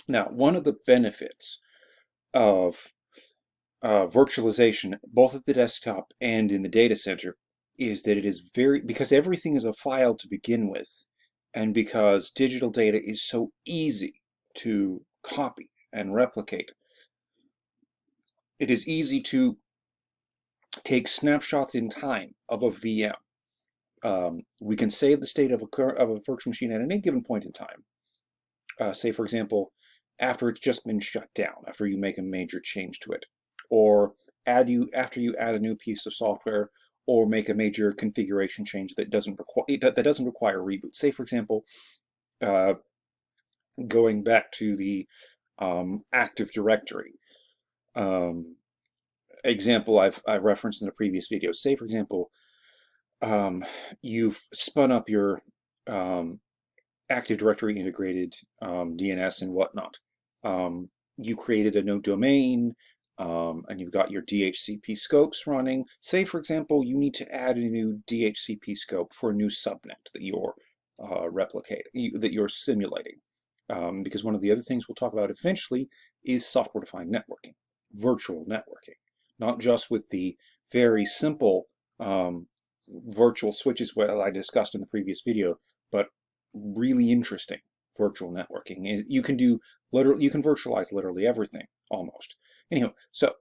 Now, one of the benefits of virtualization, both at the desktop and in the data center, is that it is because everything is a file to begin with, and because digital data is so easy to copy and replicate, it is easy to take snapshots in time of a VM. We can save the state of a virtual machine at any given point in time. Say, for example, after it's just been shut down, after you make a major change to it, or after you add a new piece of software, or make a major configuration change that doesn't require a reboot. Say, for example, uh, going back to the Active Directory example I've referenced in a previous video. Say, for example, you've spun up your Active Directory integrated DNS and whatnot. You created a new domain, and you've got your DHCP scopes running. Say, for example, you need to add a new DHCP scope for a new subnet that you're that you're simulating. Because one of the other things we'll talk about eventually is software-defined networking, virtual networking, not just with the very simple virtual switches I discussed in the previous video, but really interesting virtual networking. You can virtualize literally everything almost. Anyhow, so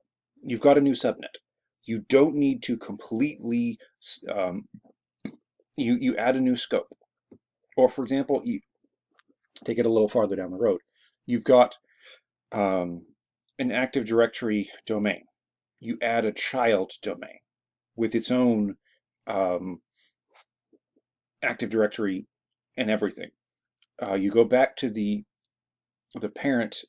you've got a new subnet. You don't need to completely you add a new scope. Or for example, you take it a little farther down the road. You've got an Active Directory domain. You add a child domain with its own Active Directory and everything. You go back to the parent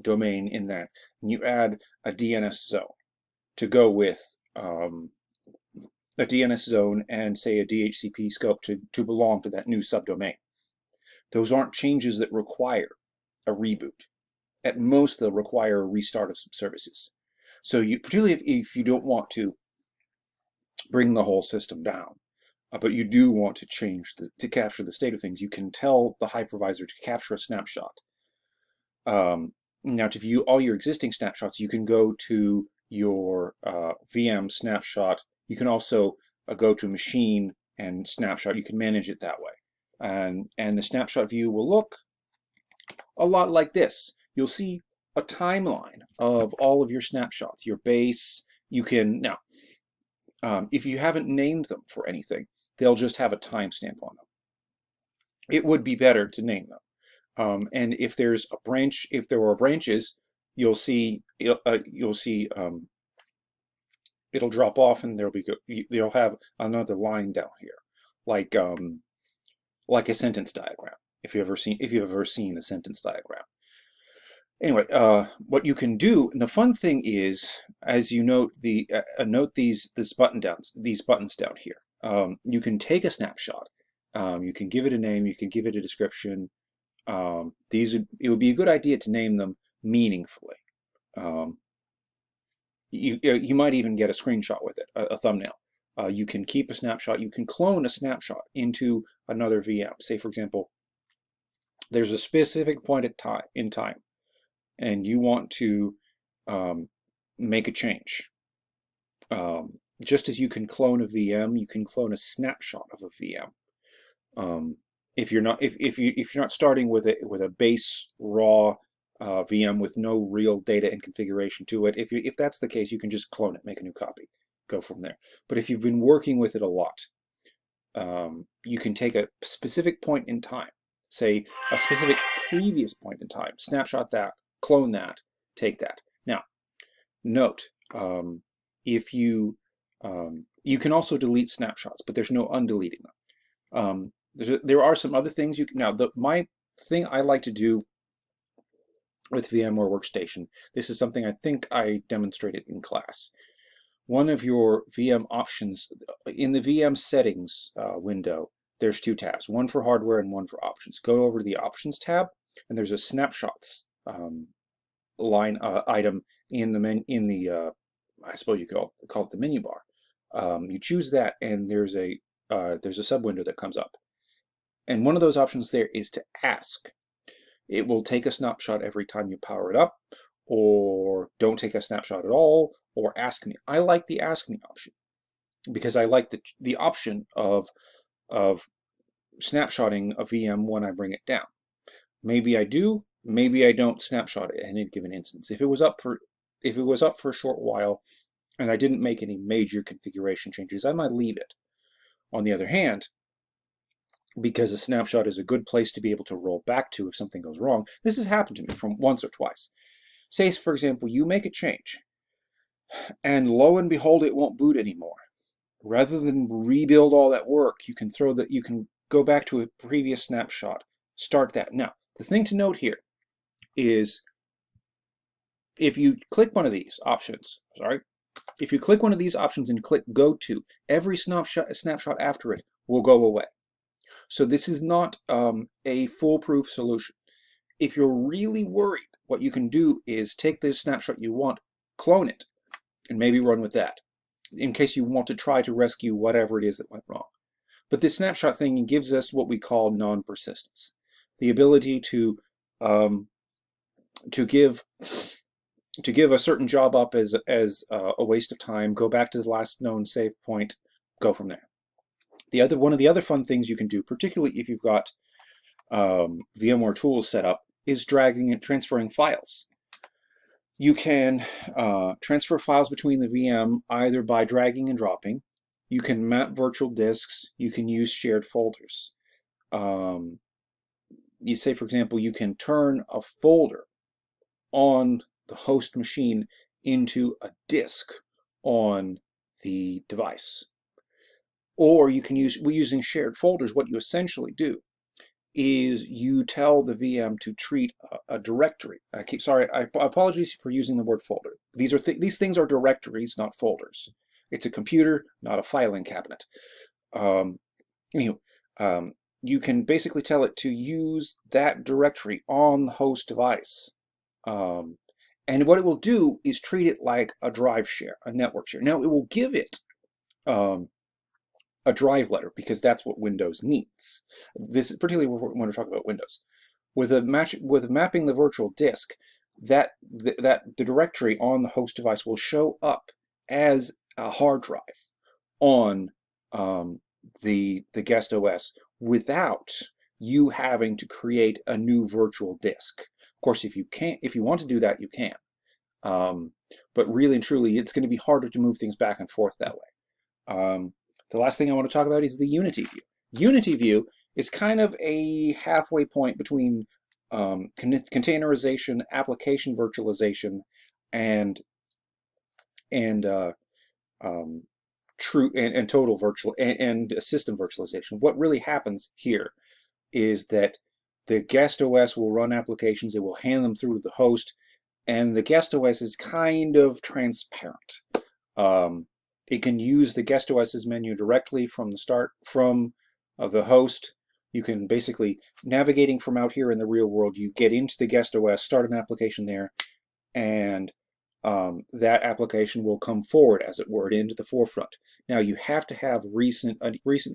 domain in that, and you add a DNS zone to go with a DNS zone and say a DHCP scope to belong to that new subdomain. Those aren't changes that require a reboot. At most, they'll require a restart of some services. So particularly if you don't want to bring the whole system down, but you do want to to capture the state of things, you can tell the hypervisor to capture a snapshot. Now, to view all your existing snapshots, you can go to your VM snapshot. You can also go to machine and snapshot. You can manage it that way. And the snapshot view will look a lot like this. You'll see a timeline of all of your snapshots, your base. You can, now, if you haven't named them for anything, they'll just have a timestamp on them. It would be better to name them. And if there's a branch, if there are branches, you'll see it'll drop off, and you'll have another line down here, like a sentence diagram. If you've ever seen a sentence diagram. Anyway, what you can do, and the fun thing is, as you note these buttons down here. You can take a snapshot. You can give it a name. You can give it a description. It would be a good idea to name them meaningfully. You might even get a screenshot with it, a thumbnail. You can keep a snapshot. You can clone a snapshot into another VM. Say, for example, there's a specific point in time, and you want to make a change. Just as you can clone a VM, you can clone a snapshot of a VM. If you're not starting with a base raw VM with no real data and configuration to it, if that's the case, you can just clone it, make a new copy, go from there. But if you've been working with it a lot, you can take a specific point in time, say a specific previous point in time, snapshot that, clone that, take that. Now, note, if you can also delete snapshots, but there's no undeleting them. There are some other things my thing I like to do with VMware Workstation, this is something I think I demonstrated in class. One of your VM options, in the VM settings window, there's two tabs, one for hardware and one for options. Go over to the options tab, and there's a snapshots line item in the I suppose you call it the menu bar. You choose that, and there's a sub window that comes up. And one of those options there is to ask. It will take a snapshot every time you power it up, or don't take a snapshot at all, or ask me. I like the ask me option because I like the option of snapshotting a VM when I bring it down. Maybe I do, maybe I don't snapshot it at any given instance. If it was up for a short while and I didn't make any major configuration changes, I might leave it. On the other hand, because a snapshot is a good place to be able to roll back to if something goes wrong, this has happened to me from once or twice. Say, for example, you make a change, and lo and behold, it won't boot anymore. Rather than rebuild all that work, you can go back to a previous snapshot, start that. Now, the thing to note here is if you click one of these options, if you click one of these options and click Go To, every snapshot after it will go away. So this is not a foolproof solution. If you're really worried, what you can do is take the snapshot you want, clone it, and maybe run with that, in case you want to try to rescue whatever it is that went wrong. But this snapshot thing gives us what we call non-persistence, the ability to give a certain job up as a waste of time, go back to the last known save point, go from there. One of the other fun things you can do, particularly if you've got VMware tools set up, is dragging and transferring files. You can transfer files between the VM either by dragging and dropping. You can map virtual disks. You can use shared folders. You say, for example, you can turn a folder on the host machine into a disk on the device. Or you can using shared folders, what you essentially do is you tell the VM to treat a directory. I apologize for using the word folder. These things are directories, not folders. It's a computer, not a filing cabinet. You can basically tell it to use that directory on the host device. And what it will do is treat it like a drive share, a network share. Now, it will give it a drive letter because that's what Windows needs. This is particularly when we're talking about Windows. With mapping the virtual disk, the directory on the host device will show up as a hard drive on the guest OS without you having to create a new virtual disk. Of course, if you want to do that, you can. But really and truly, it's going to be harder to move things back and forth that way. The last thing I want to talk about is the Unity View. Unity View is kind of a halfway point between containerization, application virtualization, and total virtual and system virtualization. What really happens here is that the guest OS will run applications, it will hand them through to the host, and the guest OS is kind of transparent. It can use the guest OS's menu directly from the start from the host. You can basically, navigating from out here in the real world, you get into the guest OS, start an application there, and that application will come forward, as it were, into the forefront. Now, you have to have a recent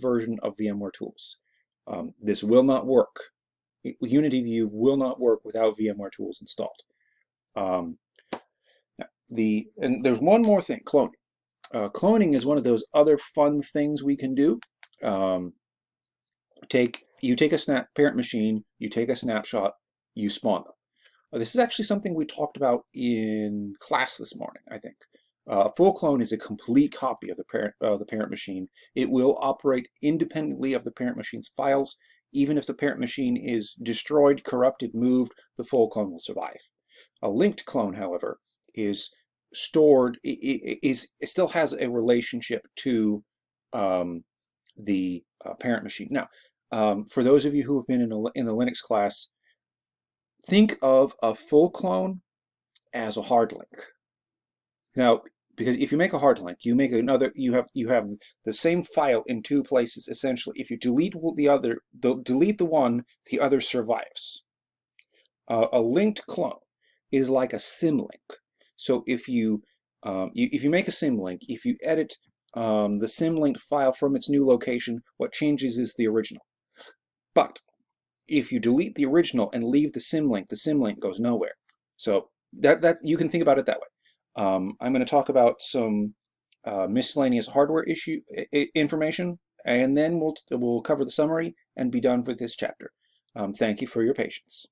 version of VMware tools. This will not work. Unity View will not work without VMware tools installed. And there's one more thing, cloning. Cloning is one of those other fun things we can do. You take a parent machine, you take a snapshot, you spawn them. This is actually something we talked about in class this morning, I think. Full clone is a complete copy of the parent machine. It will operate independently of the parent machine's files. Even if the parent machine is destroyed, corrupted, moved, the full clone will survive. A linked clone, however, is stored. It still has a relationship to the parent machine. Now, for those of you who have been in the Linux class, think of a full clone as a hard link. Now, because if you make a hard link, you make another. You have the same file in two places essentially. If you delete delete the one, the other survives. A linked clone is like a symlink. So if you make a symlink, if you edit the symlinked file from its new location, what changes is the original. But if you delete the original and leave the symlink goes nowhere. So that you can think about it that way. I'm going to talk about some miscellaneous hardware information, and then we'll cover the summary and be done with this chapter. Thank you for your patience.